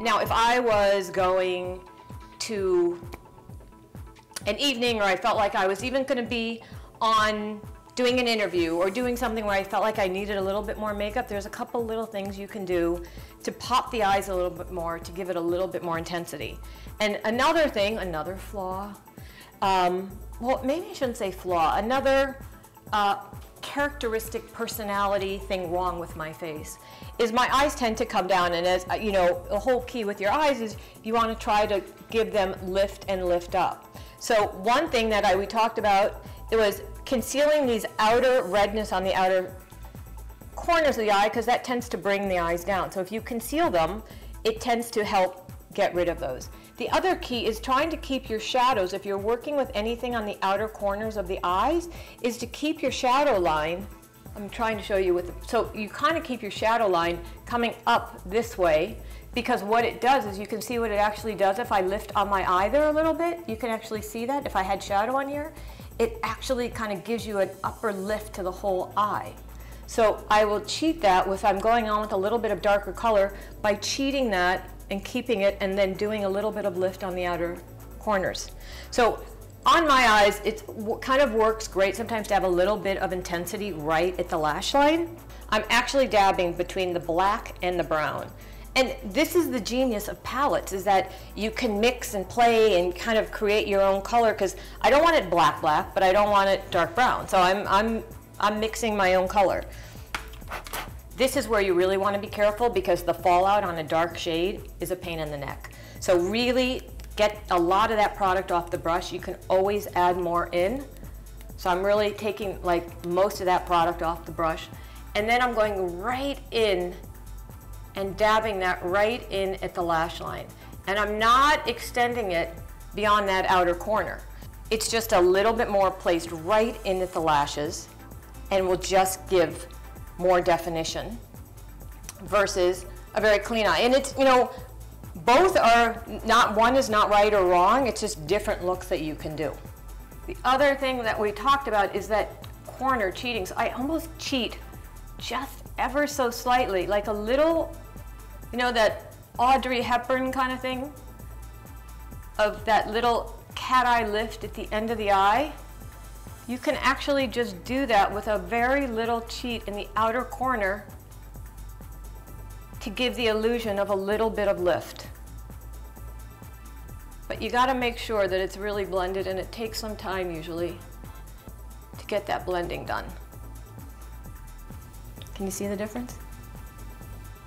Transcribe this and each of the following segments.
Now, if I was going to an evening, or I felt like I was even going to be on doing an interview or doing something where I felt like I needed a little bit more makeup, there's a couple little things you can do to pop the eyes a little bit more, to give it a little bit more intensity. And another thing, another flaw, well, maybe I shouldn't say flaw, another characteristic personality thing wrong with my face is my eyes tend to come down, and as you know, the whole key with your eyes is you want to try to give them lift and lift up. So one thing that we talked about, it was concealing these outer redness on the outer corners of the eye, because that tends to bring the eyes down. So if you conceal them, it tends to help get rid of those. The other key is trying to keep your shadows, if you're working with anything on the outer corners of the eyes, is to keep your shadow line, I'm trying to show you so you kind of keep your shadow line coming up this way, because what it does is, you can see what it actually does if I lift on my eye there a little bit, you can actually see that if I had shadow on here, it actually kind of gives you an upper lift to the whole eye. So I will cheat that with, I'm going on with a little bit of darker color by cheating that and keeping it, and then doing a little bit of lift on the outer corners. So on my eyes, it kind of works great sometimes to have a little bit of intensity right at the lash line. I'm actually dabbing between the black and the brown. And this is the genius of palettes, is that you can mix and play and kind of create your own color, because I don't want it black, but I don't want it dark brown. So I'm mixing my own color. This is where you really want to be careful, because the fallout on a dark shade is a pain in the neck. So really get a lot of that product off the brush. You can always add more in. So I'm really taking like most of that product off the brush. And then I'm going right in and dabbing that right in at the lash line. And I'm not extending it beyond that outer corner. It's just a little bit more placed right in at the lashes, and will just give more definition versus a very clean eye. And it's, you know, both are not, one is not right or wrong, it's just different looks that you can do. The other thing that we talked about is that corner cheating. So I almost cheat just ever so slightly, like a little, you know, that Audrey Hepburn kind of thing, of that little cat eye lift at the end of the eye. You can actually just do that with a very little cheat in the outer corner to give the illusion of a little bit of lift. But you got to make sure that it's really blended, and it takes some time usually to get that blending done. Can you see the difference?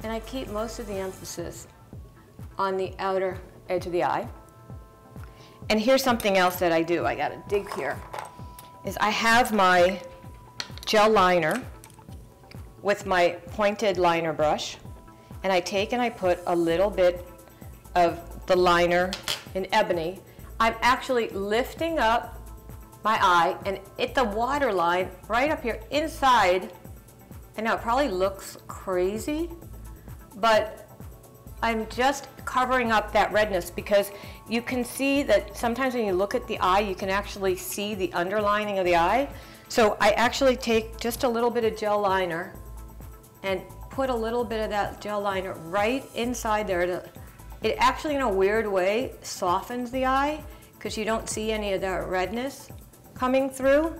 And I keep most of the emphasis on the outer edge of the eye. And here's something else that I do. I got to dig here. Is I have my gel liner with my pointed liner brush, and I take and I put a little bit of the liner in Ebony. I'm actually lifting up my eye, and at the waterline right up here inside. I know it probably looks crazy, but I'm just covering up that redness, because you can see that sometimes when you look at the eye, you can actually see the underlining of the eye. So I actually take just a little bit of gel liner and put a little bit of that gel liner right inside there. It actually, in a weird way, softens the eye, because you don't see any of that redness coming through.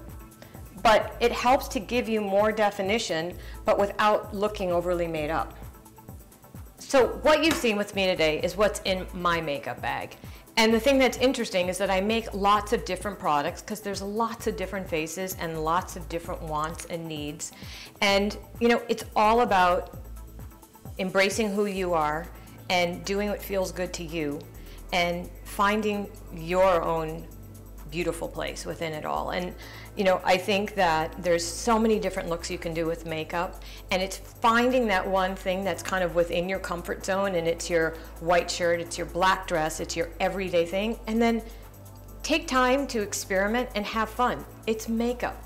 But it helps to give you more definition, but without looking overly made up. So what you've seen with me today is what's in my makeup bag. And the thing that's interesting is that I make lots of different products, because there's lots of different faces and lots of different wants and needs. And you know, it's all about embracing who you are and doing what feels good to you and finding your own beautiful place within it all. And you know, I think that there's so many different looks you can do with makeup, and it's finding that one thing that's kind of within your comfort zone, and it's your white shirt, it's your black dress, it's your everyday thing, and then take time to experiment and have fun. It's makeup.